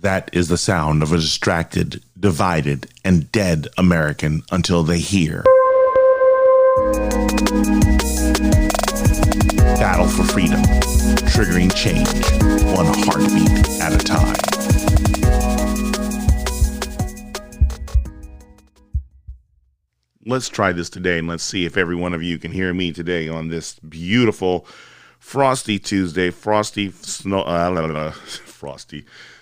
That is the sound of a distracted, divided, and dead American until they hear. Battle for freedom, triggering change, one heartbeat at a time. Let's try this today, and let's see if every one of you can hear me today on this beautiful frosty Tuesday,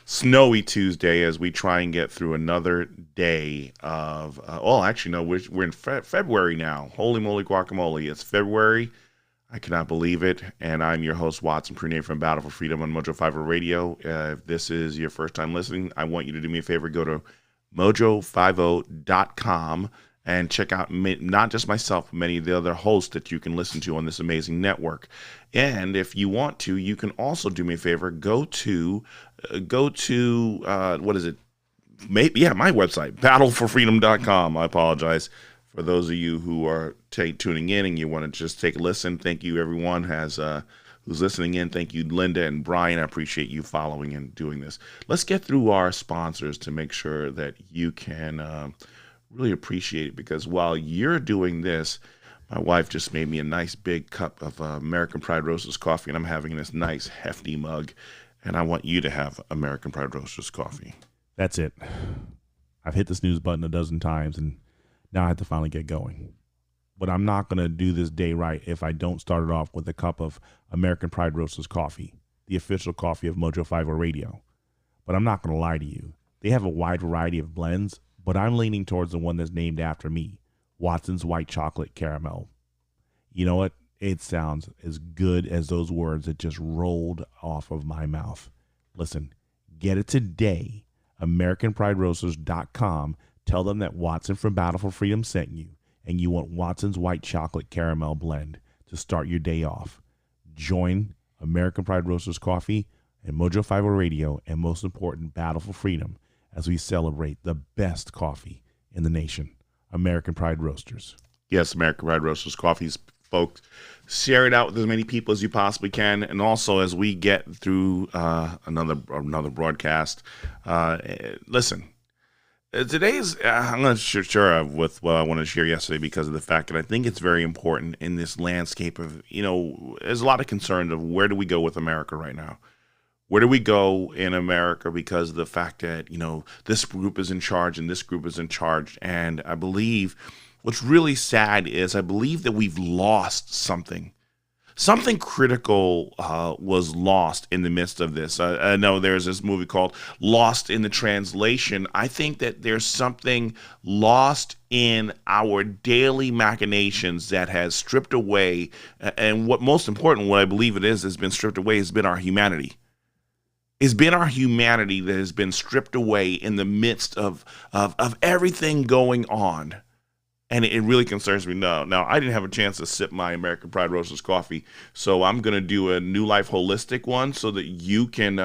snowy Tuesday, as we try and get through another day of, we're in February now. Holy moly guacamole, it's February. I cannot believe it. And I'm your host, Watson Prunay from Battle for Freedom on Mojo50 Radio. If this is your first time listening, I want you to do me a favor, go to mojo50.com and check out not just myself, but many of the other hosts that you can listen to on this amazing network. And if you want to, you can also do me a favor, go to my website, Battle4Freedom.com. I apologize for those of you who are tuning in and you want to just take a listen. Thank you, everyone who's listening in. Thank you, Linda and Brian. I appreciate you following and doing this. Let's get through our sponsors to make sure that you can really appreciate it, because while you're doing this, my wife just made me a nice big cup of American Pride Roasters coffee, and I'm having this nice hefty mug, and I want you to have American Pride Roasters coffee. That's it. I've hit the snooze button a dozen times, and now I have to finally get going. But I'm not going to do this day right if I don't start it off with a cup of American Pride Roasters coffee, the official coffee of Mojo50 Radio. But I'm not going to lie to you. They have a wide variety of blends, but I'm leaning towards the one that's named after me, Watson's White Chocolate Caramel. You know what? It sounds as good as those words that just rolled off of my mouth. Listen, get it today. AmericanPrideRoasters.com. Tell them that Watson from Battle for Freedom sent you, and you want Watson's White Chocolate Caramel blend to start your day off. Join American Pride Roasters Coffee and Mojo50 Radio, and most important, Battle for Freedom, as we celebrate the best coffee in the nation, American Pride Roasters. Yes, American Pride Roasters coffees, folks. Share it out with as many people as you possibly can. And also, as we get through another broadcast, listen, today's, I'm going to share with what I wanted to share yesterday, because of the fact that I think it's very important in this landscape of, there's a lot of concern of where do we go with America right now? Where do we go in America because of the fact that, this group is in charge and this group is in charge? And I believe what's really sad is I believe that we've lost something. Something critical was lost in the midst of this. I know there's this movie called Lost in the Translation. I think that there's something lost in our daily machinations that has stripped away. And what most important, what I believe it is, has been stripped away, has been our humanity. It's been our humanity that has been stripped away in the midst of everything going on. And it really concerns me. Now, I didn't have a chance to sip my American Pride Roasters coffee, so I'm going to do a New Life Holistic one so that you can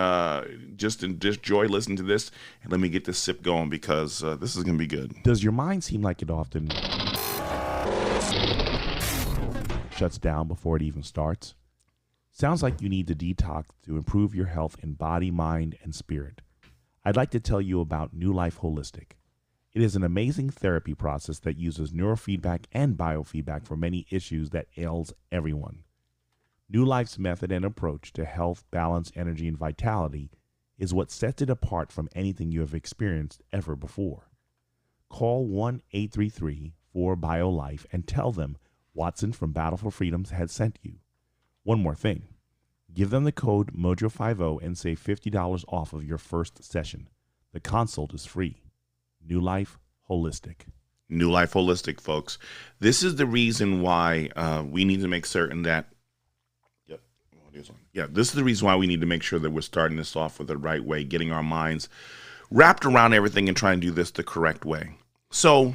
just enjoy listening to this. And let me get this sip going, because this is going to be good. Does your mind seem like it often shuts down before it even starts? Sounds like you need to detox to improve your health in body, mind, and spirit. I'd like to tell you about New Life Holistic. It is an amazing therapy process that uses neurofeedback and biofeedback for many issues that ails everyone. New Life's method and approach to health, balance, energy, and vitality is what sets it apart from anything you have experienced ever before. Call 1-833-4-BIO-LIFE and tell them Watson from Battle for Freedom has sent you. One more thing. Give them the code Mojo50 and save $50 off of your first session. The consult is free. New Life Holistic. New Life Holistic, folks. This is the reason why we need to make certain that, this is the reason why we need to make sure that we're starting this off with the right way, getting our minds wrapped around everything and trying to do this the correct way. So,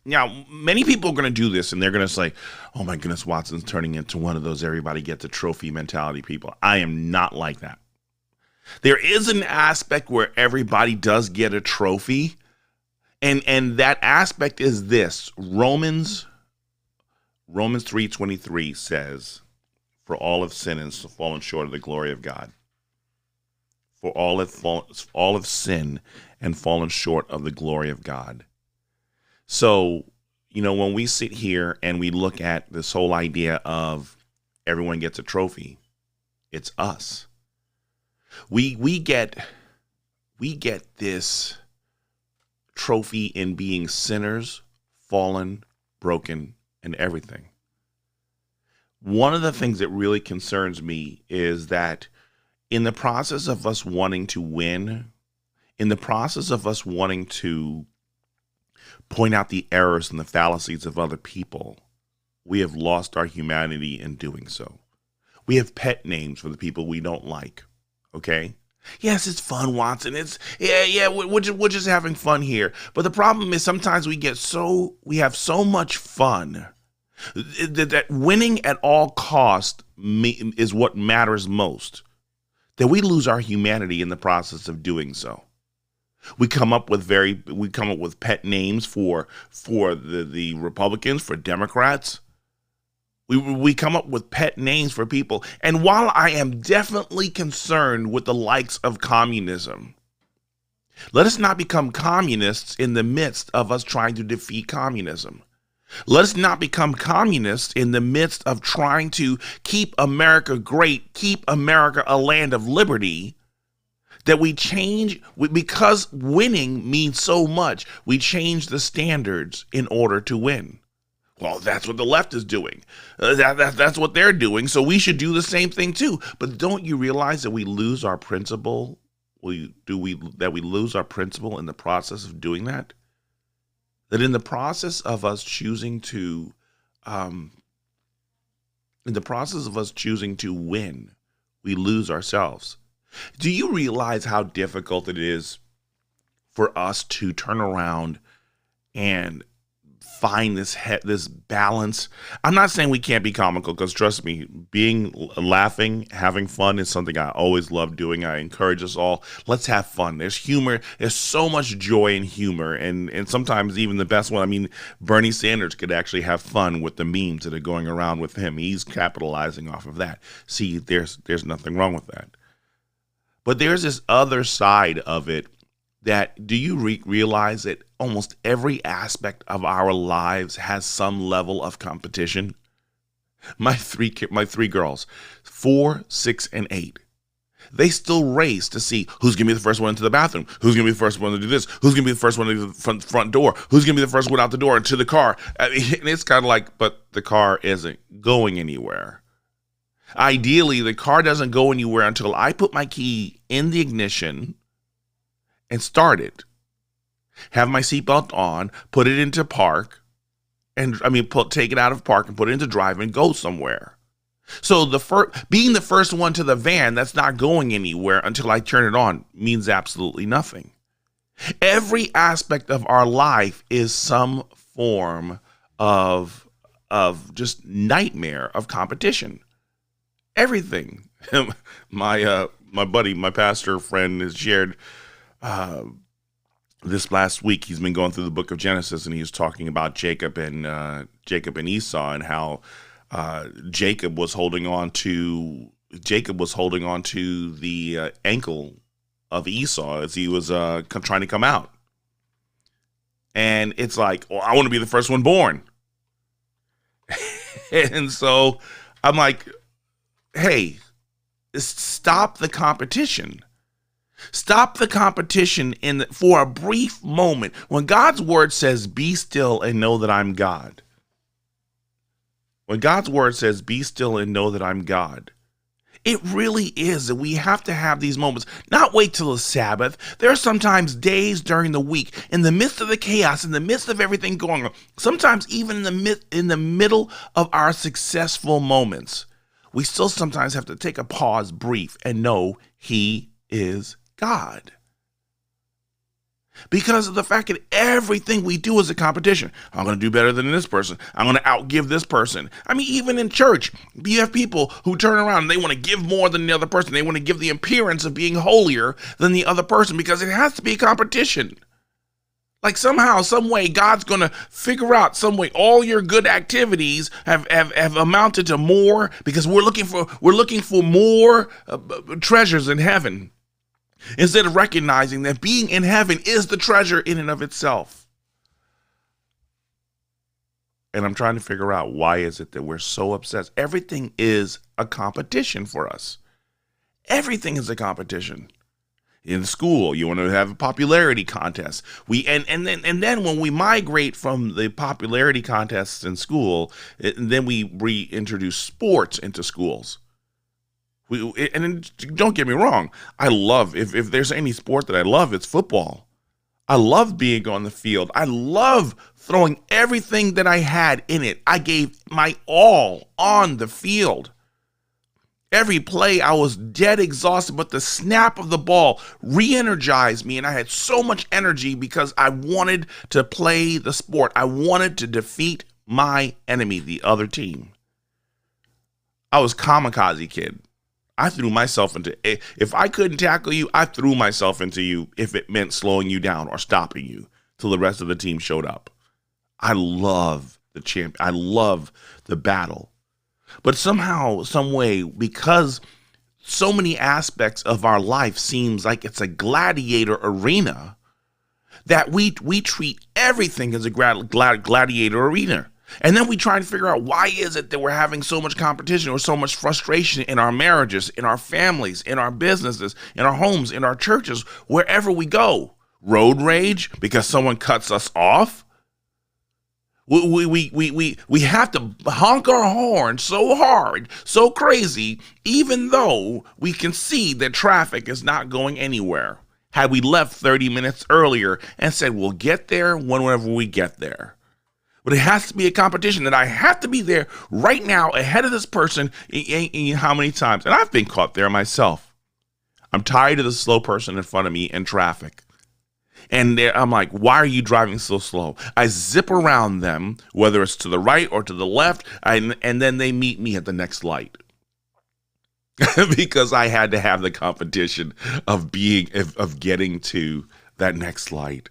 now, many people are going to do this, and they're going to say, oh my goodness, Watson's turning into one of those everybody gets a trophy mentality people. I am not like that. There is an aspect where everybody does get a trophy, and that aspect is this. Romans 3:23 says, for all have sinned and fallen short of the glory of God. For all have sinned and fallen short of the glory of God. So, when we sit here and we look at this whole idea of everyone gets a trophy, it's us. We get this trophy in being sinners, fallen, broken, and everything. One of the things that really concerns me is that in the process of us wanting to win, in the process of us wanting to point out the errors and the fallacies of other people, we have lost our humanity in doing so. We have pet names for the people we don't like. Okay? Yes, it's fun, Watson. We're just having fun here. But the problem is sometimes we have so much fun that winning at all cost is what matters most, that we lose our humanity in the process of doing so. We come up with pet names for the Republicans, for Democrats. We come up with pet names for people. And while I am definitely concerned with the likes of communism, let us not become communists in the midst of us trying to defeat communism. Let us not become communists in the midst of trying to keep America great, keep America a land of liberty, that we change, because winning means so much, we change the standards in order to win. Well, that's what the left is doing. That's what they're doing, so we should do the same thing too. But don't you realize that we lose our principle? That we lose our principle in the process of doing that? That in the process of us choosing to, win, we lose ourselves. Do you realize how difficult it is for us to turn around and find this balance? I'm not saying we can't be comical, because trust me, laughing, having fun is something I always love doing. I encourage us all. Let's have fun. There's humor. There's so much joy in humor, and sometimes even the best one. I mean, Bernie Sanders could actually have fun with the memes that are going around with him. He's capitalizing off of that. See, there's nothing wrong with that. But there's this other side of it. That do you realize that almost every aspect of our lives has some level of competition? My three girls, 4, 6, and 8, they still race to see who's going to be the first one into the bathroom, who's going to be the first one to do this, who's going to be the first one to the front door, who's going to be the first one out the door into the car. I mean, and it's kind of like, but the car isn't going anywhere. Ideally, the car doesn't go anywhere until I put my key in the ignition and start it, have my seatbelt on, put it into park, take it out of park and put it into drive and go somewhere. So being the first one to the van that's not going anywhere until I turn it on means absolutely nothing. Every aspect of our life is some form of just nightmare of competition. Everything. My buddy, my pastor friend, has shared this last week. He's been going through the book of Genesis, and he was talking about Jacob and Esau, and how Jacob was holding on to the ankle of Esau as he was trying to come out. And it's like, well, I want to be the first one born. And so I'm like, hey, stop the competition. Stop the competition for a brief moment. When God's word says, be still and know that I'm God. When God's word says, be still and know that I'm God, it really is that we have to have these moments, not wait till the Sabbath. There are sometimes days during the week, in the midst of the chaos, in the midst of everything going on, sometimes even in the middle of our successful moments, we still sometimes have to take a pause, brief, and know He is God. Because of the fact that everything we do is a competition. I'm going to do better than this person. I'm going to outgive this person. I mean, even in church, you have people who turn around and they want to give more than the other person. They want to give the appearance of being holier than the other person, because it has to be a competition. Like somehow, some way, God's going to figure out some way all your good activities have amounted to more, because we're looking for more treasures in heaven. instead of recognizing that being in heaven is the treasure in and of itself. And I'm trying to figure out, why is it that we're so obsessed? Everything is a competition for us. Everything is a competition. In school, you want to have a popularity contest. And then when we migrate from the popularity contests in school, then we reintroduce sports into schools. And don't get me wrong, I love, if there's any sport that I love, it's football. I love being on the field. I love throwing everything that I had in it. I gave my all on the field. Every play, I was dead exhausted, but the snap of the ball re-energized me, and I had so much energy because I wanted to play the sport. I wanted to defeat my enemy, the other team. I was kamikaze kid. I threw myself into, if I couldn't tackle you, I threw myself into you if it meant slowing you down or stopping you till the rest of the team showed up. I love the champ. I love the battle. But somehow, some way, because so many aspects of our life seems like it's a gladiator arena, that we treat everything as a gladiator arena. And then we try to figure out, why is it that we're having so much competition or so much frustration in our marriages, in our families, in our businesses, in our homes, in our churches, wherever we go. Road rage because someone cuts us off. We have to honk our horn so hard, so crazy, even though we can see that traffic is not going anywhere. Had we left 30 minutes earlier and said, we'll get there whenever we get there. But it has to be a competition that I have to be there right now ahead of this person how many times. And I've been caught there myself. I'm tired of the slow person in front of me in traffic. And I'm like, why are you driving so slow? I zip around them, whether it's to the right or to the left, and then they meet me at the next light. Because I had to have the competition of getting to that next light.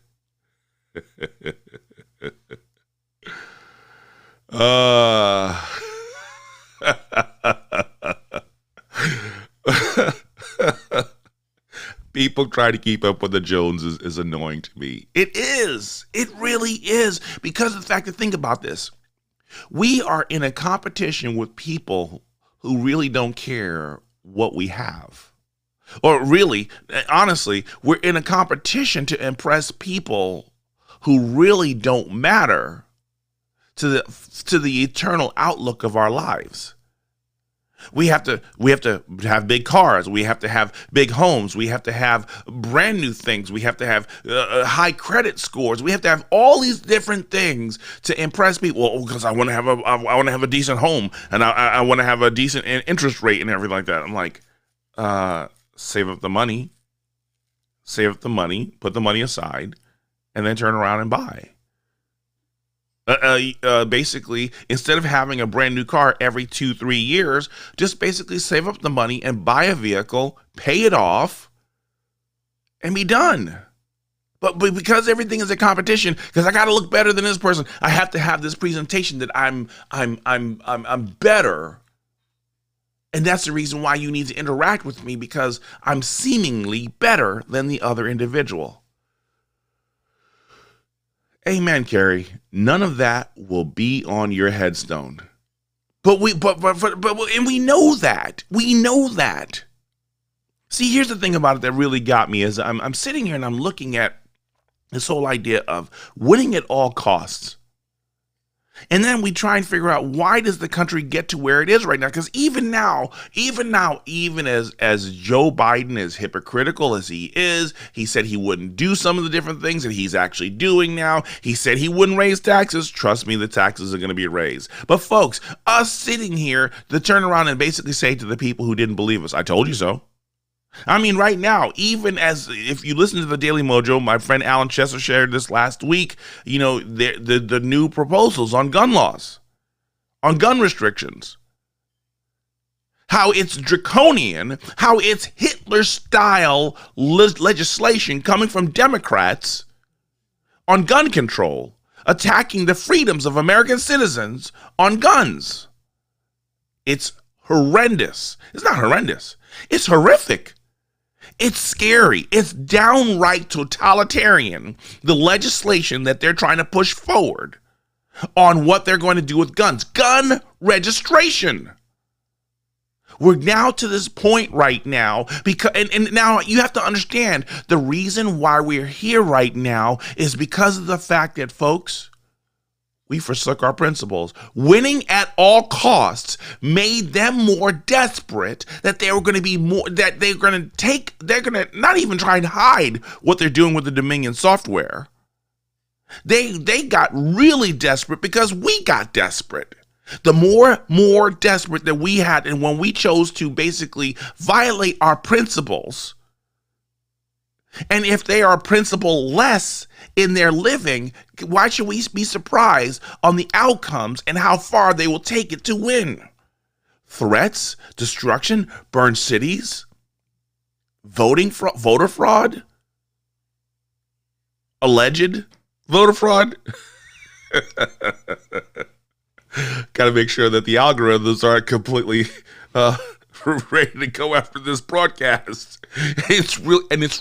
People try to keep up with the Joneses is annoying to me. It is. It really is. Because of the fact that, think about this. We are in a competition with people who really don't care what we have. Or really, honestly, we're in a competition to impress people who really don't matter to the eternal outlook of our lives. We have to have big cars. We have to have big homes. We have to have brand new things. We have to have high credit scores. We have to have all these different things to impress people. Because I want to have a decent home, and I want to have a decent interest rate and everything like that. I'm like, save up the money, put the money aside, and then turn around and buy. Basically, instead of having a brand new car every 2-3 years, just basically save up the money and buy a vehicle, pay it off, and be done. But because everything is a competition, because I got to look better than this person, I have to have this presentation that I'm better. And that's the reason why you need to interact with me, because I'm seemingly better than the other individual. Amen, Carrie. None of that will be on your headstone. But we know that. We know that. See, here's the thing about it that really got me is I'm sitting here and I'm looking at this whole idea of winning at all costs. And then we try and figure out, why does the country get to where it is right now? Because even now, even as Joe Biden, as hypocritical as he is, he said he wouldn't do some of the different things that he's actually doing now. He said he wouldn't raise taxes. Trust me, the taxes are going to be raised. But folks, us sitting here to turn around and basically say to the people who didn't believe us, I told you so. I mean, right now, even as if you listen to the Daily Mojo, my friend Alan Chesser shared this last week, you know, the new proposals on gun laws, on gun restrictions, how it's draconian, how it's Hitler-style legislation coming from Democrats on gun control, attacking the freedoms of American citizens on guns. It's horrendous. It's not horrendous. It's horrific. It's scary. It's downright totalitarian, the legislation that they're trying to push forward on what they're going to do with guns. Gun registration. We're now to this point right now because, and now you have to understand the reason why we're here right now is because of the fact that, folks, we forsook our principles. Winning at all costs made them more desperate that they were going to be more, that they're going to not even try and hide what they're doing with the Dominion software. They got really desperate because we got desperate. The more desperate that we had, and when we chose to basically violate our principles, and if they are principle-less in their living, why should we be surprised on the outcomes and how far they will take it to win? Threats, destruction, burn cities, voter fraud, alleged voter fraud. Got to make sure that the algorithms aren't completely ready to go after this broadcast. It's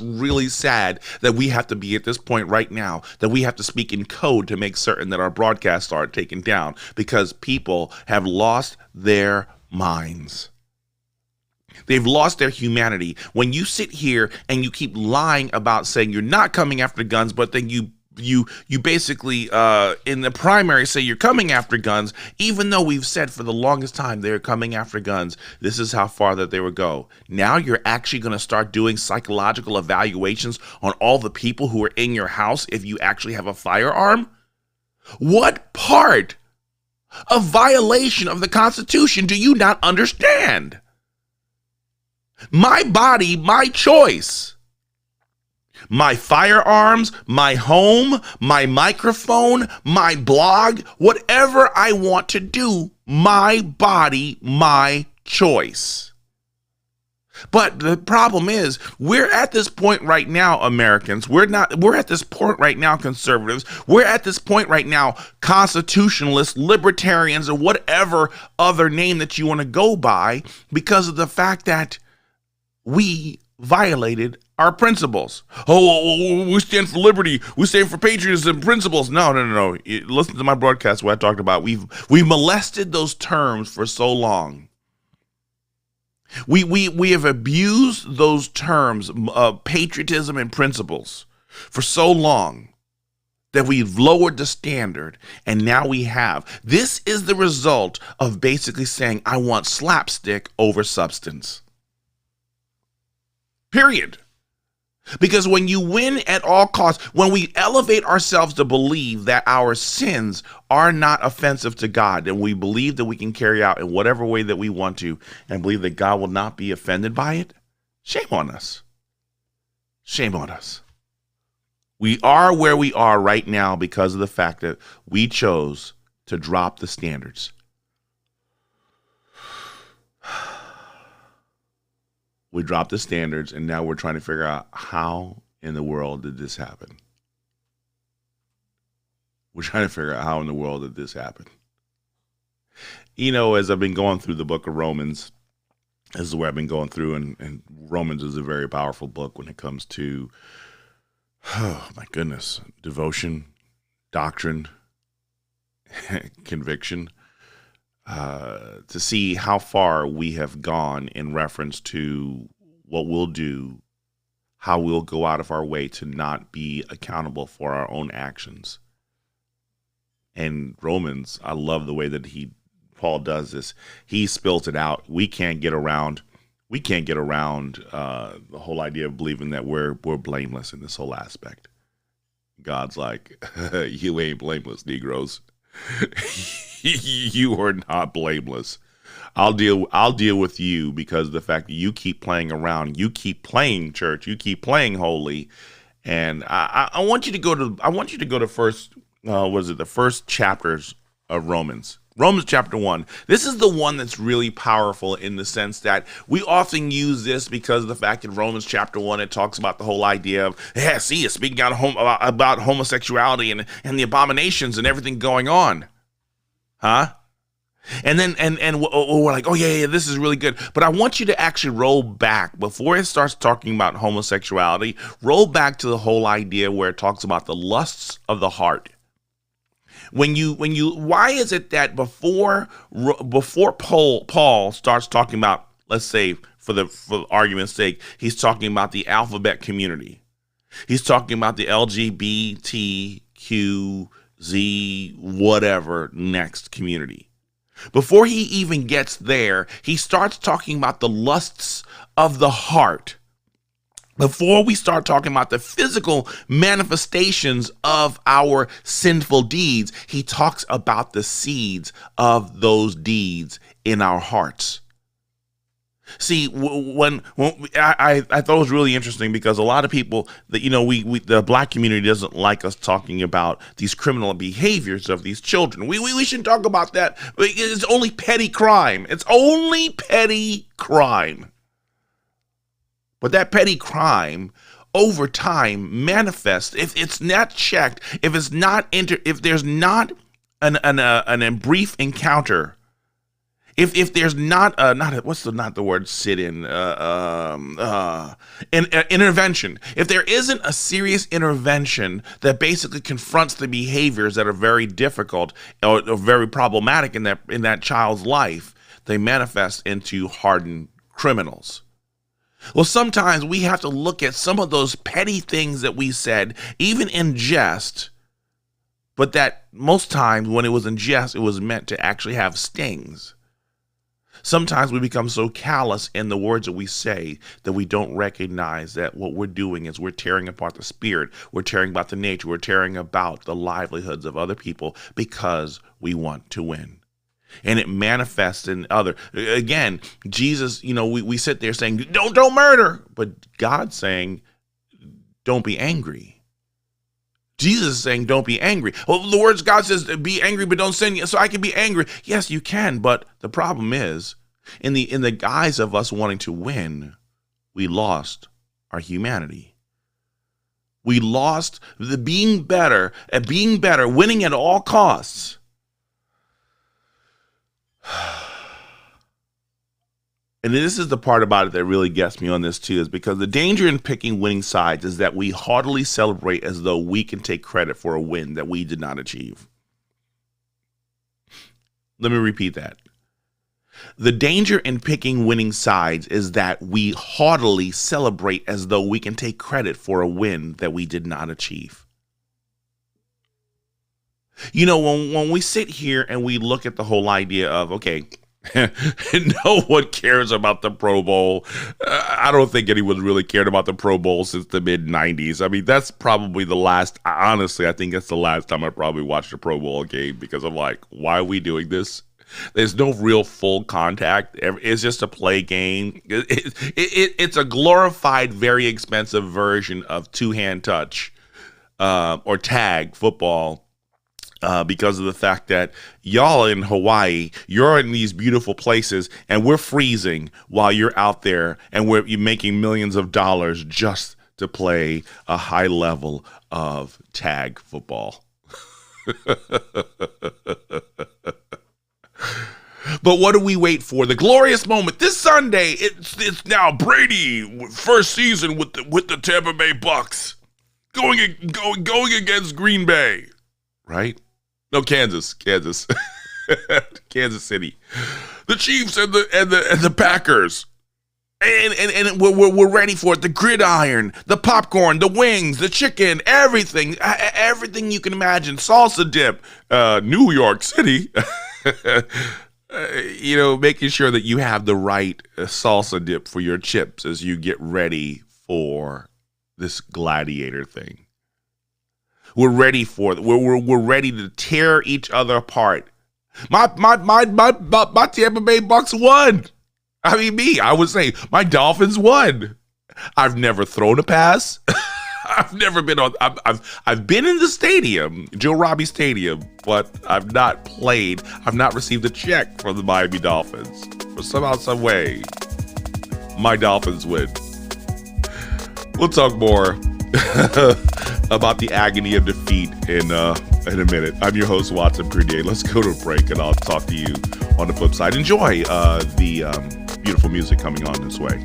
really sad that we have to be at this point right now, that we have to speak in code to make certain that our broadcasts aren't taken down, because people have lost their minds. They've lost their humanity. When you sit here and you keep lying about saying you're not coming after guns, but then you basically in the primary say you're coming after guns, even though we've said for the longest time they're coming after guns, this is how far that they would go. Now you're actually going to start doing psychological evaluations on all the people who are in your house if you actually have a firearm? What part of violation of the Constitution do you not understand? My body, my choice. My firearms, my home, my microphone, my blog, whatever I want to do, my body, my choice. But the problem is, we're at this point right now, Americans. We're at this point right now, conservatives. We're at this point right now, constitutionalists, libertarians, or whatever other name that you want to go by, because of the fact that we violated our principles. Oh, we stand for liberty. We stand for patriotism principles. No. Listen to my broadcast where I talked about we've molested those terms for so long. We have abused those terms of patriotism and principles for so long that we've lowered the standard, and now we have. This is the result of basically saying, I want slapstick over substance. Period. Because when you win at all costs, when we elevate ourselves to believe that our sins are not offensive to God, and we believe that we can carry out in whatever way that we want to, and believe that God will not be offended by it, shame on us. Shame on us. We are where we are right now because of the fact that we chose to drop the standards. We dropped the standards, and now we're trying to figure out how in the world did this happen. We're trying to figure out how in the world did this happen. You know, as I've been going through the book of Romans, this is where I've been going through, and Romans is a very powerful book when it comes to, oh my goodness, devotion, doctrine, conviction. To see how far we have gone in reference to what we'll do, how we'll go out of our way to not be accountable for our own actions. And Romans, I love the way that Paul does this. He spills it out. We can't get around the whole idea of believing that we're blameless in this whole aspect. God's like, you ain't blameless, Negroes. You are not blameless. I'll deal with you because of the fact that you keep playing around, you keep playing church, you keep playing holy, and I want you to go to first the first chapters of Romans. Romans chapter 1. This is the one that's really powerful in the sense that we often use this because of the fact that Romans chapter 1, it talks about the whole idea of, it's speaking out about homosexuality and the abominations and everything going on. Huh? And then we're like, oh yeah, this is really good. But I want you to actually roll back before it starts talking about homosexuality. Roll back to the whole idea where it talks about the lusts of the heart. Why is it that before Paul starts talking about, let's say for argument's sake, he's talking about the alphabet community. He's talking about the LGBTQZ whatever next community. Before he even gets there, he starts talking about the lusts of the heart. Before we start talking about the physical manifestations of our sinful deeds, he talks about the seeds of those deeds in our hearts. See, when I thought it was really interesting because a lot of people that, the black community doesn't like us talking about these criminal behaviors of these children. We shouldn't talk about that. It's only petty crime. It's only petty crime. But that petty crime over time manifests if it's not checked, if there's not a brief encounter. If there's not the word sit-in, intervention. If there isn't a serious intervention that basically confronts the behaviors that are very difficult or very problematic in that child's life, they manifest into hardened criminals. Well, sometimes we have to look at some of those petty things that we said, even in jest, but that most times when it was in jest, it was meant to actually have stings. Sometimes we become so callous in the words that we say that we don't recognize that what we're doing is we're tearing apart the spirit, we're tearing about the nature, we're tearing about the livelihoods of other people because we want to win. And it manifests in other. Again, Jesus, we sit there saying, don't murder. But God's saying, don't be angry. Jesus is saying, don't be angry. Well, the words God says, be angry, but don't sin. So I can be angry. Yes, you can. But the problem is, in the guise of us wanting to win, we lost our humanity. We lost the being better, winning at all costs. And this is the part about it that really gets me on this too, is because the danger in picking winning sides is that we haughtily celebrate as though we can take credit for a win that we did not achieve. Let me repeat that. The danger in picking winning sides is that we haughtily celebrate as though we can take credit for a win that we did not achieve. When we sit here and we look at the whole idea of, okay, no one cares about the Pro Bowl. I don't think anyone really cared about the Pro Bowl since the mid-90s. I mean, that's probably the last, honestly, I think that's the last time I probably watched a Pro Bowl game because I'm like, why are we doing this? There's no real full contact. It's just a play game. It's a glorified, very expensive version of two-hand touch or tag football. Because of the fact that y'all in Hawaii, you're in these beautiful places and we're freezing while you're out there and you're making millions of dollars just to play a high level of tag football. But what do we wait for? The glorious moment this Sunday. It's now Brady first season with the Tampa Bay Bucks going against Green Bay, right? No, Kansas, Kansas City, the Chiefs and the Packers, and we're ready for it. The gridiron, the popcorn, the wings, the chicken, everything you can imagine. Salsa dip, New York City, making sure that you have the right salsa dip for your chips as you get ready for this gladiator thing. We're ready for it. We're ready to tear each other apart. My Tampa Bay Bucks won. I would say my Dolphins won. I've never thrown a pass. I've never been on. I've been in the stadium, Joe Robbie Stadium, but I've not played. I've not received a check from the Miami Dolphins. But somehow, some way, my Dolphins win. We'll talk more about the agony of defeat in a minute. I'm your host, Watson Prunier. Let's go to a break and I'll talk to you on the flip side. Enjoy the beautiful music coming on this way.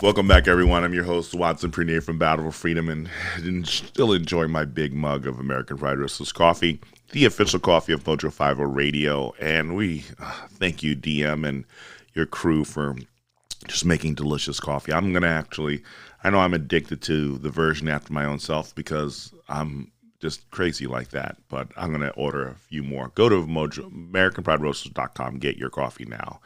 Welcome back, everyone. I'm your host, Watson Prenier from Battle4Freedom, and still enjoy my big mug of American Fried Roasters coffee, the official coffee of Battle4Freedom Radio. And we thank you, DM, and your crew for just making delicious coffee. I'm going to I know I'm addicted to the version after my own self because I'm just crazy like that, but I'm going to order a few more. Go to AmericanPrideRoasters.com, get your coffee now.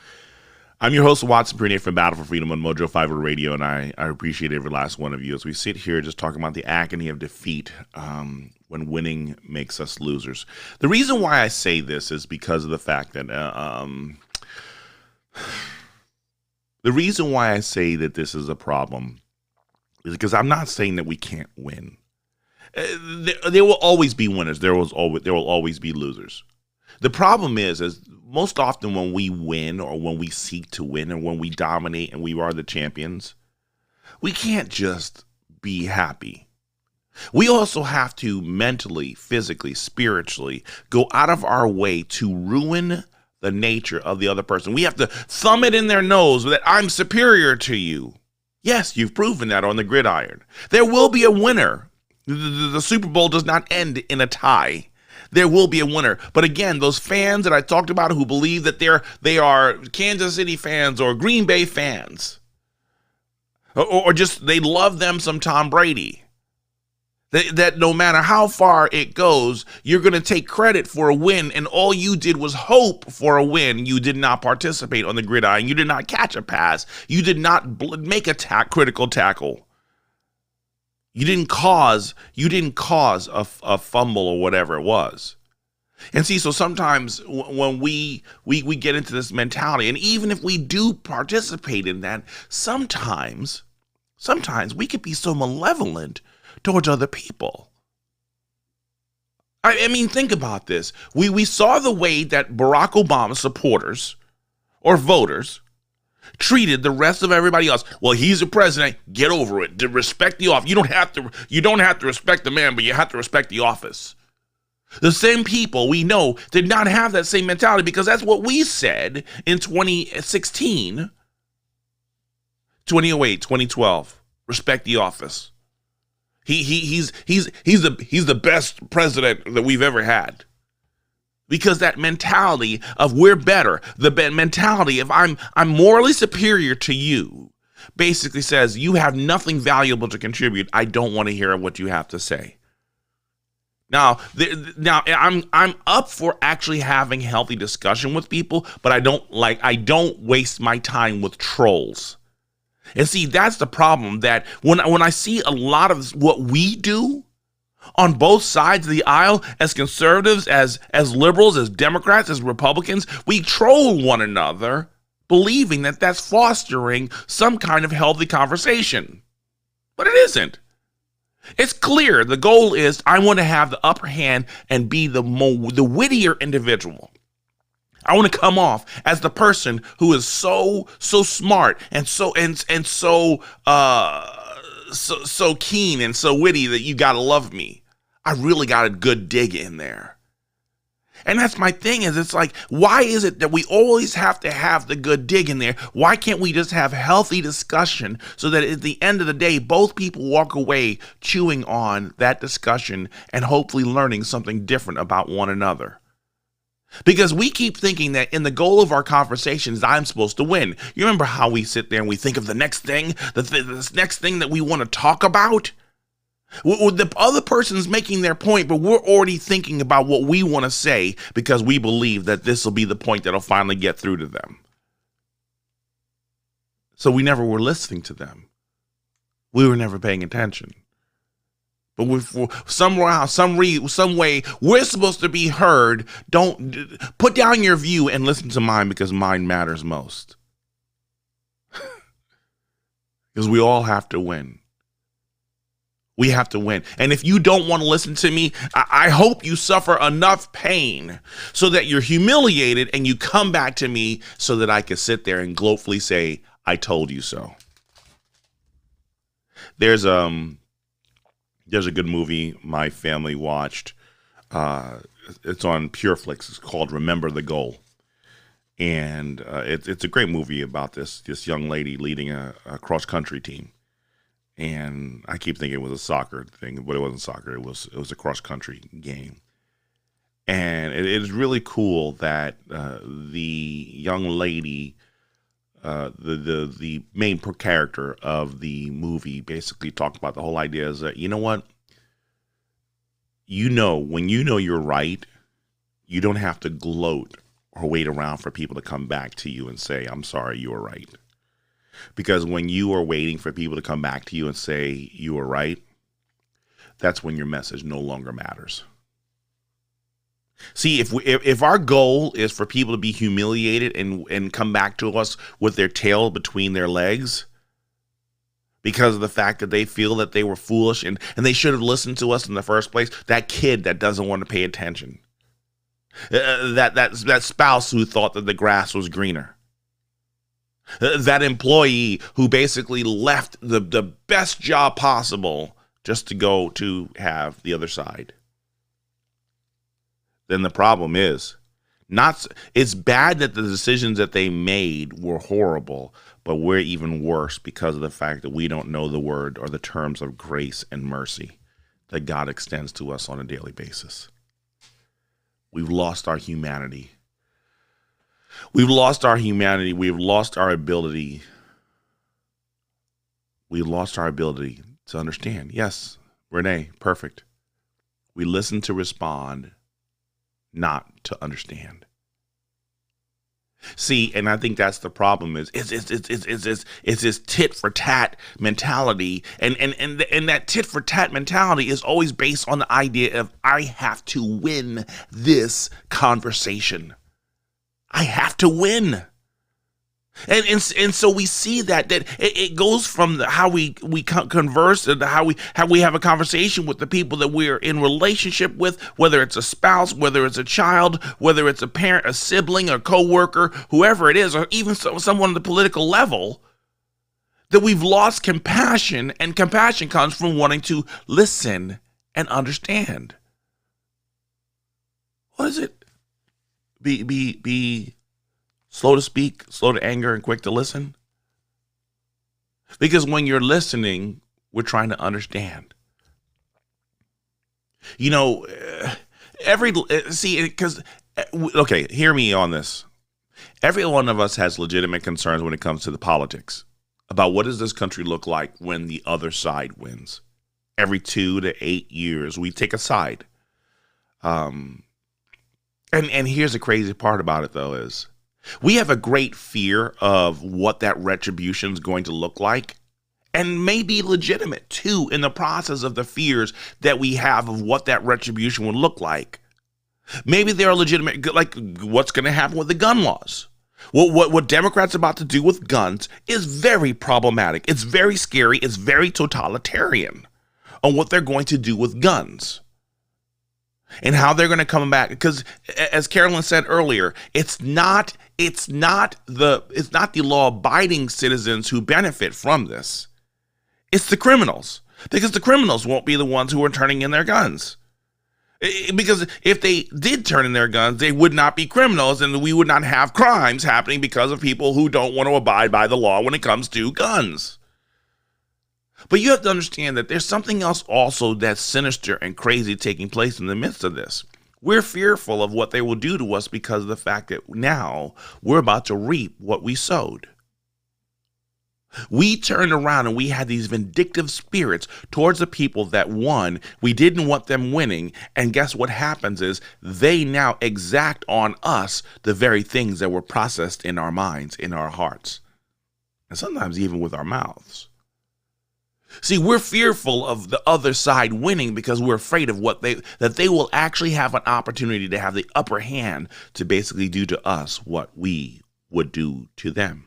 I'm your host, Watson Prenier from Battle4Freedom on Mojo 5 Radio, and I appreciate every last one of you as we sit here just talking about the agony of defeat when winning makes us losers. The reason why I say this is because of the fact that the reason why I say that this is a problem is because I'm not saying that we can't win. There will always be winners. There will always be losers. The problem is most often when we win or when we seek to win and when we dominate and we are the champions, we can't just be happy. We also have to mentally, physically, spiritually go out of our way to ruin the nature of the other person. We have to thumb it in their nose that I'm superior to you. Yes, you've proven that on the gridiron. There will be a winner. The Super Bowl does not end in a tie. There will be a winner. But again, those fans that I talked about who believe that they are Kansas City fans or Green Bay fans, or just they love them some Tom Brady, that no matter how far it goes, you're going to take credit for a win, and all you did was hope for a win. You did not participate on the gridiron. You did not catch a pass. You did not make a critical tackle. You didn't cause a fumble or whatever it was. And see, so sometimes when we get into this mentality, and even if we do participate in that, sometimes we could be so malevolent towards other people. I mean, think about this. We saw the way that Barack Obama supporters or voters treated the rest of everybody else. Well, he's a president. Get over it. To respect the office. You don't have to respect the man, but you have to respect the office. The same people we know did not have that same mentality because that's what we said in 2016, 2008, 2012. Respect the office. He's the best president that we've ever had. Because that mentality of we're better, the mentality of I'm morally superior to you, basically says, you have nothing valuable to contribute. I don't want to hear what you have to say. Now, I'm up for actually having healthy discussion with people, but I don't waste my time with trolls. And see, that's the problem, that when I see a lot of what we do on both sides of the aisle, as conservatives, as liberals, as Democrats, as Republicans, we troll one another, believing that that's fostering some kind of healthy conversation. But it isn't. It's clear the goal is I want to have the upper hand and be the wittier individual. I want to come off as the person who is so smart and so keen and so witty that you gotta love me. I really got a good dig in there. And that's my thing, is it's like, why is it that we always have to have the good dig in there? Why can't we just have healthy discussion so that at the end of the day, both people walk away chewing on that discussion and hopefully learning something different about one another? Because we keep thinking that in the goal of our conversations, I'm supposed to win. You remember how we sit there and we think of the next thing, this next thing that we want to talk about? The other person's making their point, but we're already thinking about what we want to say because we believe that this will be the point that'll finally get through to them. So we never were listening to them. We were never paying attention. But somehow, some way, we're supposed to be heard. Don't put down your view and listen to mine, because mine matters most. Because we all have to win. We have to win. And if you don't want to listen to me, I hope you suffer enough pain so that you're humiliated and you come back to me so that I can sit there and gloatfully say, I told you so. There's a good movie my family watched. It's on PureFlix. It's called Remember the Goal. And it's a great movie about this young lady leading a cross-country team. And I keep thinking it was a soccer thing, but it wasn't soccer. It was a cross-country game. And it is really cool that the young lady, the main character of the movie, basically talked about the whole idea is that, you know what? When you know you're right, you don't have to gloat or wait around for people to come back to you and say, I'm sorry, you were right. Because when you are waiting for people to come back to you and say you were right, that's when your message no longer matters. See, if our goal is for people to be humiliated and come back to us with their tail between their legs because of the fact that they feel that they were foolish and they should have listened to us in the first place, that kid that doesn't want to pay attention, that spouse who thought that the grass was greener, that employee who basically left the best job possible just to go to have the other side, then the problem is it's bad that the decisions that they made were horrible, but we're even worse because of the fact that we don't know the word or the terms of grace and mercy that God extends to us on a daily basis. We've lost our humanity. We've lost our humanity. We've lost our ability. We've lost our ability to understand. Yes, Renee, perfect. We listen to respond, not to understand. See, and I think that's the problem. It's this tit for tat mentality, and that tit for tat mentality is always based on the idea of I have to win this conversation. I have to win. And so we see that it goes from how we converse and how we have a conversation with the people that we're in relationship with, whether it's a spouse, whether it's a child, whether it's a parent, a sibling, a coworker, whoever it is, or even someone on the political level, that we've lost compassion, and compassion comes from wanting to listen and understand. What is it? Be slow to speak, slow to anger, and quick to listen. Because when you're listening, we're trying to understand. You know, hear me on this. Every one of us has legitimate concerns when it comes to the politics about what does this country look like when the other side wins. Every 2 to 8 years, we take a side. And here's the crazy part about it, though, is we have a great fear of what that retribution is going to look like, and may be legitimate, too, in the process of the fears that we have of what that retribution would look like. Maybe they're legitimate, like what's going to happen with the gun laws. What Democrats are about to do with guns is very problematic. It's very scary. It's very totalitarian on what they're going to do with guns and how they're going to come back. Because as Carolyn said earlier, it's not the law-abiding citizens who benefit from this. It's the criminals, because the criminals won't be the ones who are turning in their guns. Because if they did turn in their guns, they would not be criminals, and we would not have crimes happening because of people who don't want to abide by the law when it comes to guns. But you have to understand that there's something else also that's sinister and crazy taking place in the midst of this. We're fearful of what they will do to us because of the fact that now we're about to reap what we sowed. We turned around and we had these vindictive spirits towards the people that won. We didn't want them winning. And guess what happens is they now exact on us the very things that were processed in our minds, in our hearts, and sometimes even with our mouths. See, we're fearful of the other side winning because we're afraid of that they will actually have an opportunity to have the upper hand to basically do to us what we would do to them.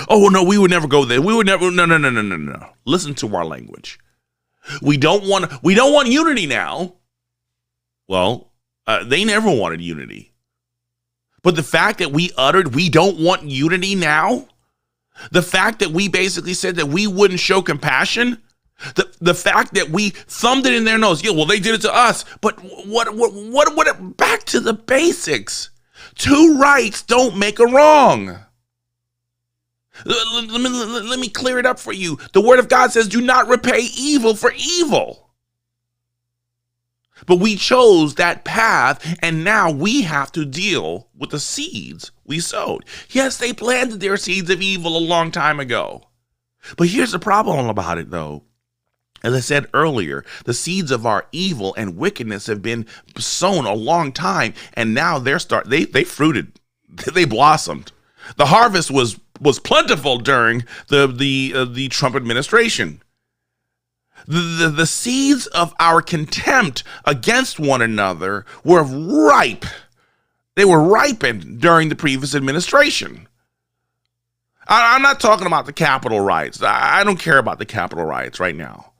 Oh, no, we would never go there. We would never. No. Listen to our language. We don't want unity now. Well, they never wanted unity. But the fact that we uttered we don't want unity now, the fact that we basically said that we wouldn't show compassion, the fact that we thumbed it in their nose. Yeah, well, they did it to us. But what back to the basics. Two rights don't make a wrong. Let me clear it up for you. The word of God says, do not repay evil for evil. But we chose that path, and now we have to deal with the seeds we sowed. Yes, they planted their seeds of evil a long time ago. But here's the problem about it, though. As I said earlier, the seeds of our evil and wickedness have been sown a long time, and now they fruited. They blossomed. The harvest was plentiful during the Trump administration. The seeds of our contempt against one another were ripe. They were ripened during the previous administration. I'm not talking about the Capitol riots. I don't care about the Capitol riots right now,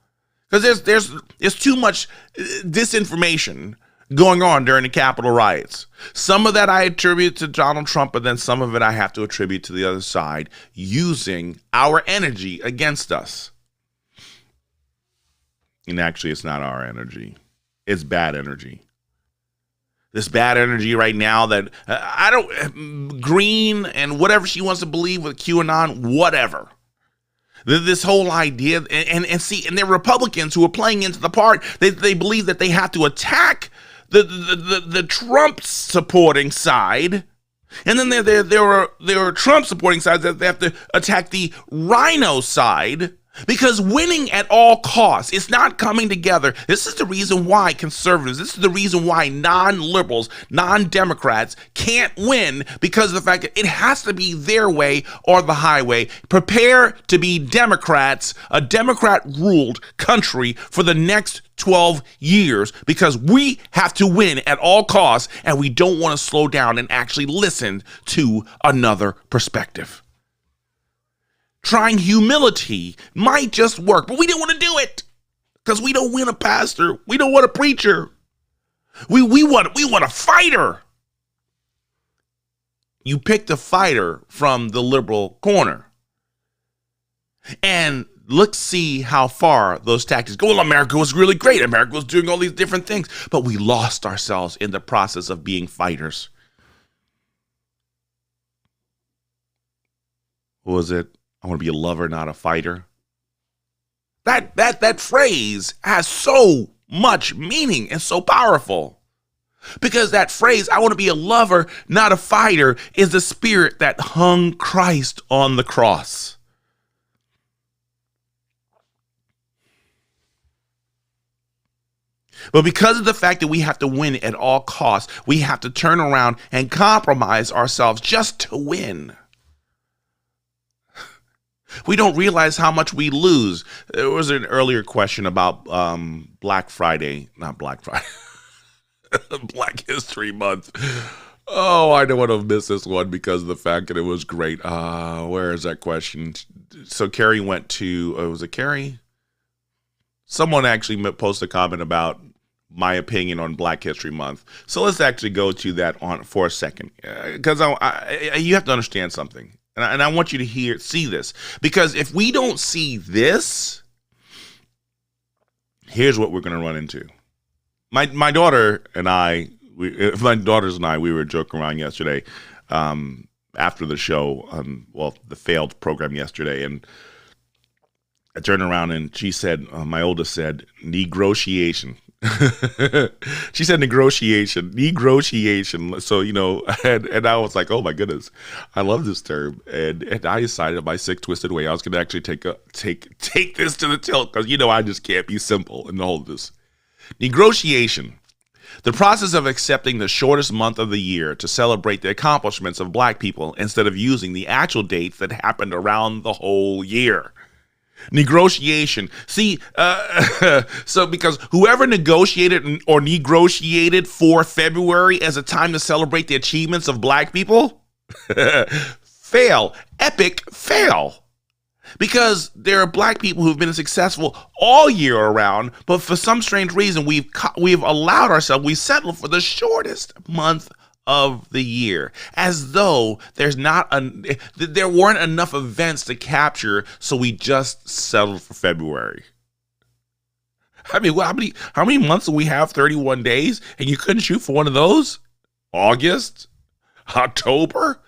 because there's too much disinformation going on during the Capitol riots. Some of that I attribute to Donald Trump, but then some of it I have to attribute to the other side using our energy against us. And actually, it's not our energy. It's bad energy. This bad energy right now that Green and whatever she wants to believe with QAnon, whatever. This whole idea, and they're Republicans who are playing into the part. They believe that they have to attack the Trump supporting side, and then there are Trump supporting sides that they have to attack the Rhino side, because winning at all costs, it's not coming together. This is the reason why conservatives, this is the reason why non-liberals, non-Democrats can't win, because of the fact that it has to be their way or the highway. Prepare to be Democrats, a Democrat-ruled country for the next 12 years, because we have to win at all costs, and we don't want to slow down and actually listen to another perspective. Trying humility might just work, but we didn't want to do it because we don't want a pastor. We don't want a preacher. We want a fighter. You picked a fighter from the liberal corner. And let's see how far those tactics go. Well, America was really great. America was doing all these different things, but we lost ourselves in the process of being fighters. What was it? I want to be a lover, not a fighter. That phrase has so much meaning and so powerful. Because that phrase, I want to be a lover, not a fighter, is the spirit that hung Christ on the cross. But because of the fact that we have to win at all costs, we have to turn around and compromise ourselves just to win. We don't realize how much we lose. There was an earlier question about Black Friday, not Black Friday, Black History Month. Oh, I don't want to miss this one because of the fact that it was great. Where is that question? So Carrie went to, was it Carrie? Someone actually posted a comment about my opinion on Black History Month. So let's actually go to that for a second, because you have to understand something, and I want you to see this, because if we don't see this, here's what we're going to run into. My daughter and I, my daughters and I, we were joking around yesterday after the show, the failed program yesterday, and I turned around and she said, my oldest said, negotiation. She said negotiation. So, and I was like, oh my goodness, I love this term. And I decided in my sick, twisted way, I was going to actually take this to the tilt, because, I just can't be simple in all of this. Negotiation. The process of accepting the shortest month of the year to celebrate the accomplishments of Black people instead of using the actual dates that happened around the whole year. Negotiation. See, so because whoever negotiated or negotiated for February as a time to celebrate the achievements of Black people, fail. Epic fail. Because there are Black people who've been successful all year around, but for some strange reason, we've allowed ourselves, we settled for the shortest month of the year, as though there weren't enough events to capture, so we just settled for February. I mean, how many months do we have? 31 days, and you couldn't shoot for one of those? August? October?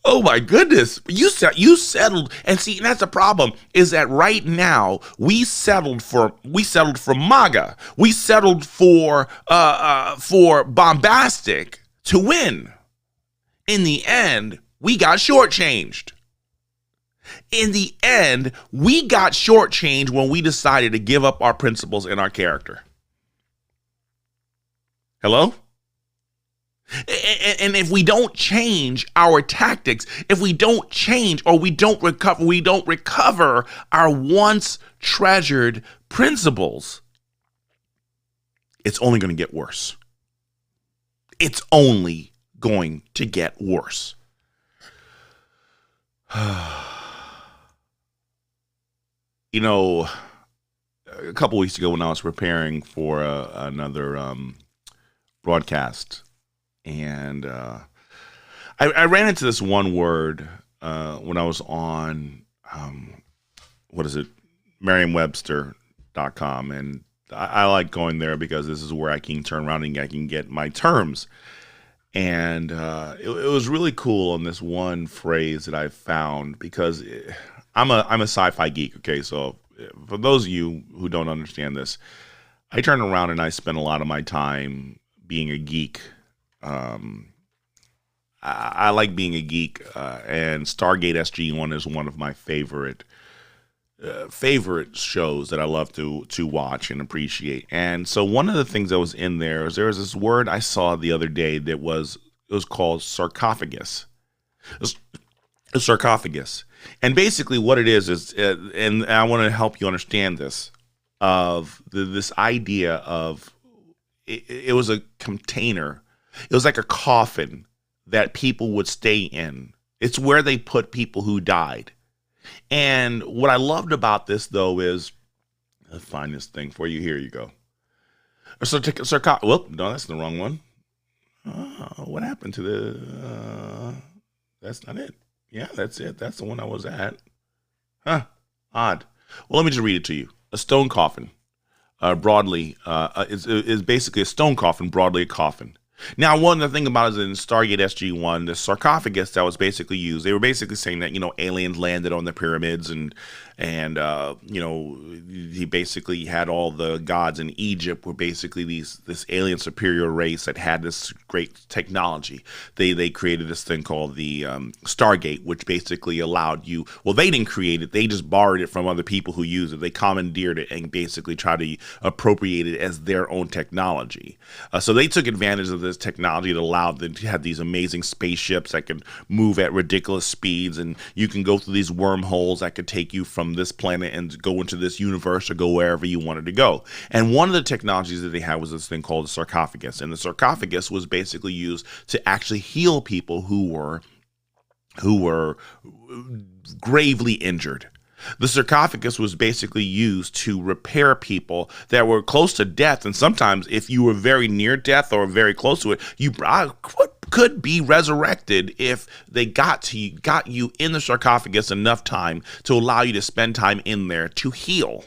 Oh my goodness. You settled. And see, that's the problem, is that right now we settled for MAGA. We settled for bombastic to win. In the end, we got shortchanged. In the end, we got shortchanged when we decided to give up our principles and our character. Hello? And if we don't change our tactics, if we don't change or we don't recover our once treasured principles, it's only going to get worse. It's only going to get worse. A couple weeks ago when I was preparing for another broadcast, and I ran into this one word when I was on, Merriam-Webster.com. And I like going there because this is where I can turn around and I can get my terms. And it was really cool on this one phrase that I found, because I'm a sci-fi geek, okay? So for those of you who don't understand this, I turn around and I spend a lot of my time being a geek. I like being a geek, and Stargate SG-1 is one of my favorite shows that I love to watch and appreciate. And so one of the things that was in there was this word I saw the other day that was called sarcophagus. It's sarcophagus, and basically what it is and I want to help you understand this, of this idea of it was a container. It was like a coffin that people would stay in. It's where they put people who died. And what I loved about this, though, is, I'll find this thing for you. Here you go. Well, no, that's the wrong one. What happened to the... that's not it. Yeah, that's it. That's the one I was at. Huh. Odd. Well, let me just read it to you. A stone coffin. Broadly, is basically a stone coffin, broadly a coffin. Now, one of the thing about it is in Stargate SG-1, the sarcophagus that was basically used, they were basically saying that, aliens landed on the pyramids and he basically had all the gods in Egypt were basically this alien superior race that had this great technology. They created this thing called the Stargate, which basically allowed you, well, they didn't create it, they just borrowed it from other people who used it. They commandeered it and basically tried to appropriate it as their own technology. So they took advantage of this technology that allowed them to have these amazing spaceships that could move at ridiculous speeds, and you can go through these wormholes that could take you from this planet and go into this universe or go wherever you wanted to go. And one of the technologies that they had was this thing called the sarcophagus. And the sarcophagus was basically used to actually heal people who were gravely injured. The sarcophagus was basically used to repair people that were close to death. And sometimes if you were very near death or very close to it, you could be resurrected if they got you in the sarcophagus enough time to allow you to spend time in there to heal.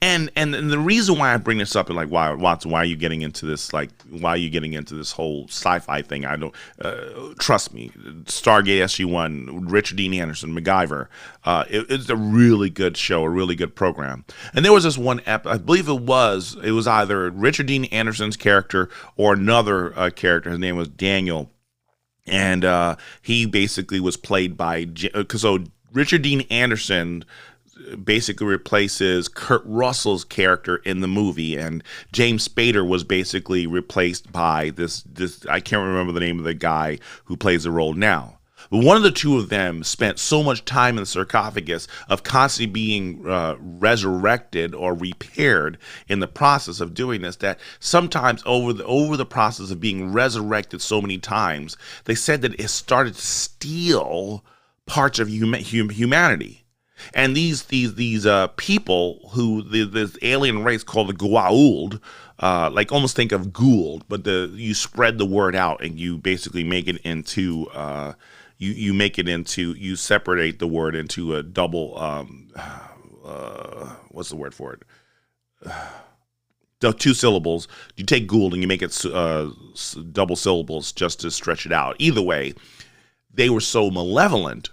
And the reason why I bring this up and like, why are you getting into this? Like, why are you getting into this whole sci-fi thing? I don't trust me. Stargate SG-1, Richard Dean Anderson, MacGyver. It's a really good show, a really good program. And there was this one I believe it was either Richard Dean Anderson's character or another character. His name was Daniel, and he basically was played by so Richard Dean Anderson basically replaces Kurt Russell's character in the movie, and James Spader was basically replaced by this I can't remember the name of the guy who plays the role now. But one of the two of them spent so much time in the sarcophagus of constantly being resurrected or repaired in the process of doing this, that sometimes over the process of being resurrected so many times, they said that it started to steal parts of humanity. And these people who this alien race called the Goa'uld, like almost think of Gould, but you spread the word out and you basically make it into you separate the word into a double what's the word for it? The two syllables. You take Gould and you make it double syllables just to stretch it out. Either way, they were so malevolent.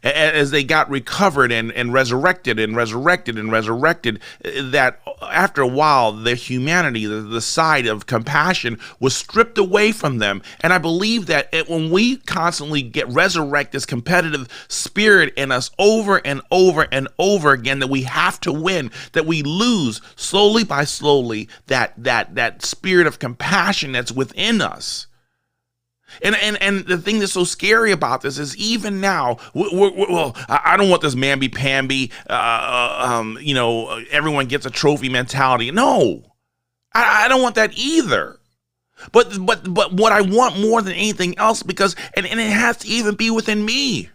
As they got recovered and resurrected, that after a while, their humanity, the side of compassion, was stripped away from them. And I believe that when we constantly resurrect this competitive spirit in us over and over and over again, that we have to win, that we lose slowly by slowly that spirit of compassion that's within us. And the thing that's so scary about this is even now, well, I don't want this mamby-pamby, everyone gets a trophy mentality. No, I don't want that either. But what I want more than anything else, because and it has to even be within me.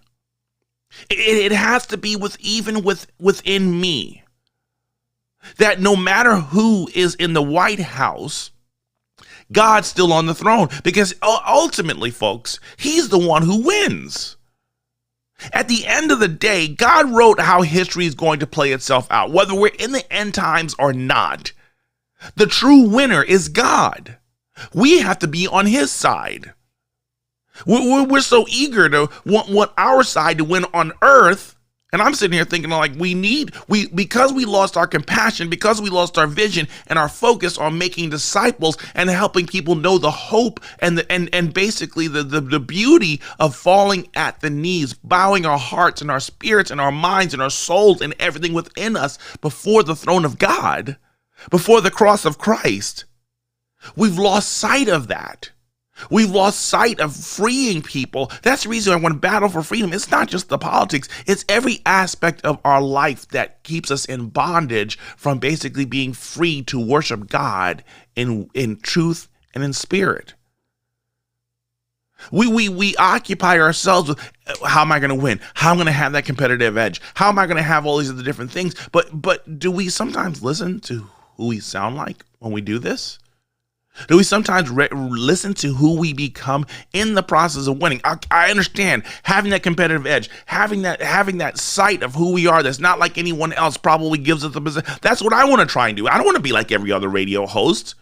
It has to be within me. That no matter who is in the White House, God's still on the throne, because ultimately, folks, he's the one who wins. At the end of the day, God wrote how history is going to play itself out, whether we're in the end times or not. The true winner is God. We have to be on his side. We're so eager to want our side to win on earth. And I'm sitting here thinking like because we lost our compassion, because we lost our vision and our focus on making disciples and helping people know the hope and basically the beauty of falling at the knees, bowing our hearts and our spirits and our minds and our souls and everything within us before the throne of God, before the cross of Christ. We've lost sight of that. We've lost sight of freeing people. That's the reason I want to battle for freedom. It's not just the politics. It's every aspect of our life that keeps us in bondage from basically being free to worship God in truth and in spirit. We occupy ourselves with how am I going to win? How am I going to have that competitive edge? How am I going to have all these other different things? But do we sometimes listen to who we sound like when we do this? Do we sometimes listen to who we become in the process of winning? I understand having that competitive edge, having that sight of who we are that's not like anyone else probably gives us the position. That's what I want to try and do. I don't want to be like every other radio host.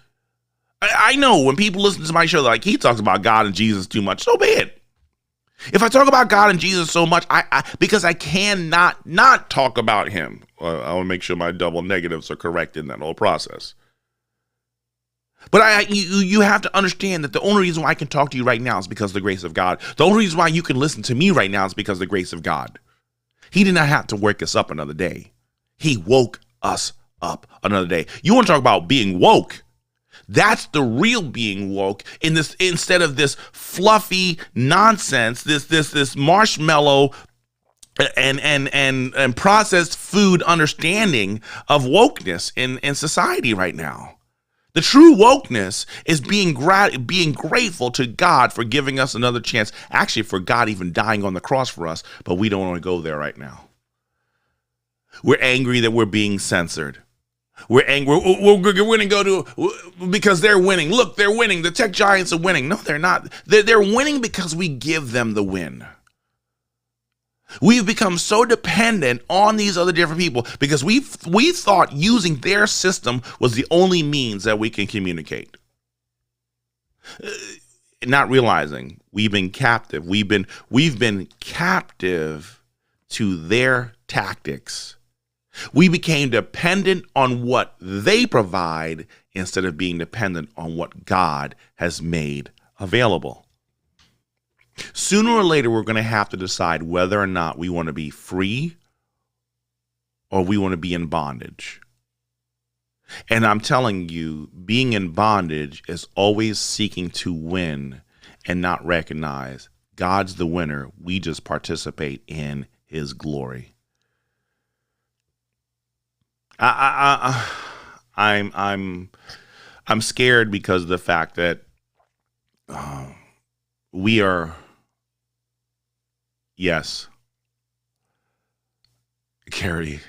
I know when people listen to my show, they're like, he talks about God and Jesus too much. So be it. If I talk about God and Jesus so much, because I cannot not talk about him. I want to make sure my double negatives are correct in that whole process. But you have to understand that the only reason why I can talk to you right now is because of the grace of God. The only reason why you can listen to me right now is because of the grace of God. He did not have to wake us up another day. He woke us up another day. You want to talk about being woke? That's the real being woke in this, instead of this fluffy nonsense, this marshmallow and processed food understanding of wokeness in society right now. The true wokeness is being grateful to God for giving us another chance. Actually, for God even dying on the cross for us, but we don't want to go there right now. We're angry that we're being censored. We're angry. We're going to go to, because they're winning. Look, they're winning. The tech giants are winning. No, they're not. They're winning because we give them the win. We've become so dependent on these other different people because we thought using their system was the only means that we can communicate. Not realizing we've been captive. We've been captive to their tactics. We became dependent on what they provide instead of being dependent on what God has made available. Sooner or later, we're going to have to decide whether or not we want to be free or we want to be in bondage. And I'm telling you, being in bondage is always seeking to win and not recognize God's the winner. We just participate in his glory. I'm scared because of the fact that we are, yes, Carrie,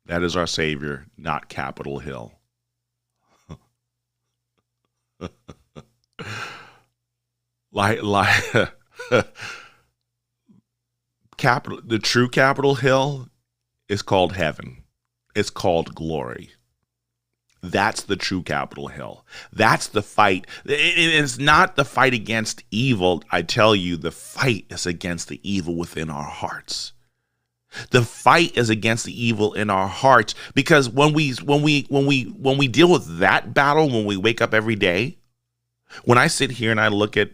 that is our Savior, not Capitol Hill. The true Capitol Hill is called heaven. It's called glory. That's the true Capitol Hill. That's the fight. It's not the fight against evil. I tell you, the fight is against the evil within our hearts. The fight is against the evil in our hearts, because when we deal with that battle, when we wake up every day, when I sit here and I look at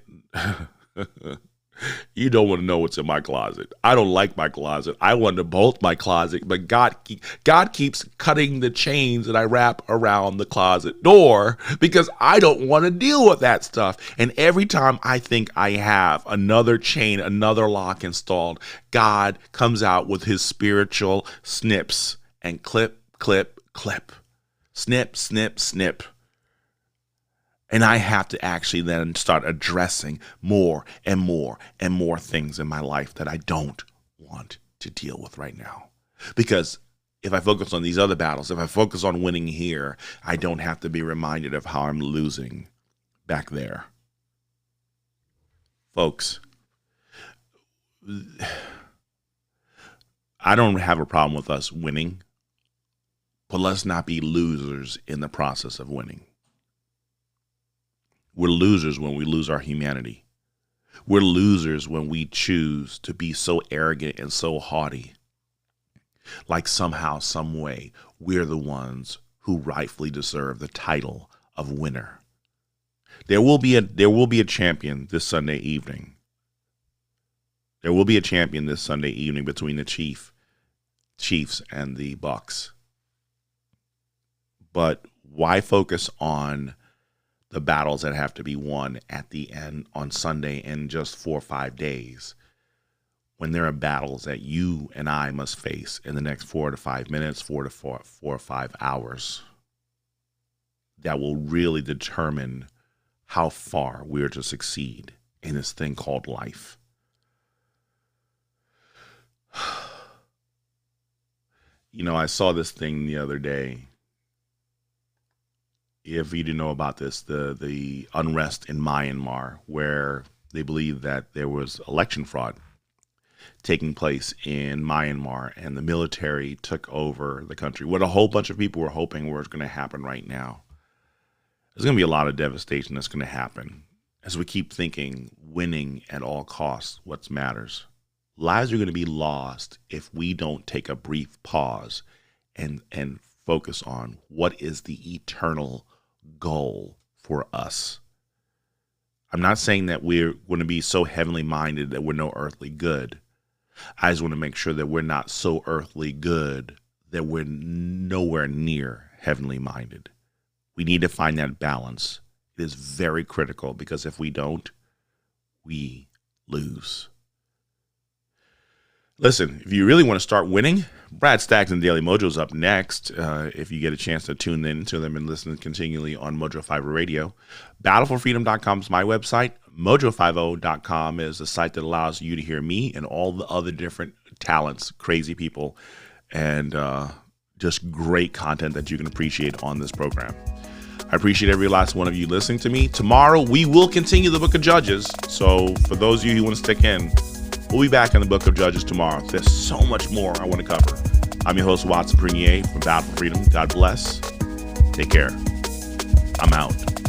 you don't want to know what's in my closet. I don't like my closet. I want to bolt my closet, but God keeps cutting the chains that I wrap around the closet door because I don't want to deal with that stuff. And every time I think I have another chain, another lock installed, God comes out with his spiritual snips and clip, clip, clip, snip, snip, snip. And I have to actually then start addressing more and more and more things in my life that I don't want to deal with right now. Because if I focus on these other battles, if I focus on winning here, I don't have to be reminded of how I'm losing back there. Folks, I don't have a problem with us winning, but let's not be losers in the process of winning. We're losers when we lose our humanity. We're losers when we choose to be so arrogant and so haughty. Like somehow, some way, we're the ones who rightfully deserve the title of winner. There will be a champion this Sunday evening. There will be a champion this Sunday evening between the Chiefs and the Bucks. But why focus on the battles that have to be won at the end on Sunday in just 4 or 5 days, when there are battles that you and I must face in the next 4 to 5 minutes, 4 or 5 hours, that will really determine how far we are to succeed in this thing called life. You know, I saw this thing the other day. If you didn't know about this, the unrest in Myanmar, where they believe that there was election fraud taking place in Myanmar, and the military took over the country. What a whole bunch of people were hoping was going to happen right now. There's going to be a lot of devastation that's going to happen as we keep thinking winning at all costs what matters. Lives are going to be lost if we don't take a brief pause and focus on what is the eternal goal for us. I'm not saying that we're going to be so heavenly minded that we're no earthly good. I just want to make sure that we're not so earthly good that we're nowhere near heavenly minded. We need to find that balance. It is very critical, because if we don't, we lose. Listen, if you really want to start winning, Brad Staggs and Daily Mojo's up next. If you get a chance to tune in to them and listen continually on Mojo 5 Radio. Battle4Freedom.com is my website. Mojo50.com is a site that allows you to hear me and all the other different talents, crazy people, and just great content that you can appreciate on this program. I appreciate every last one of you listening to me. Tomorrow, we will continue the Book of Judges. So for those of you who want to stick in, we'll be back in the Book of Judges tomorrow. There's so much more I want to cover. I'm your host, Watson Prunier from Battle for Freedom. God bless. Take care. I'm out.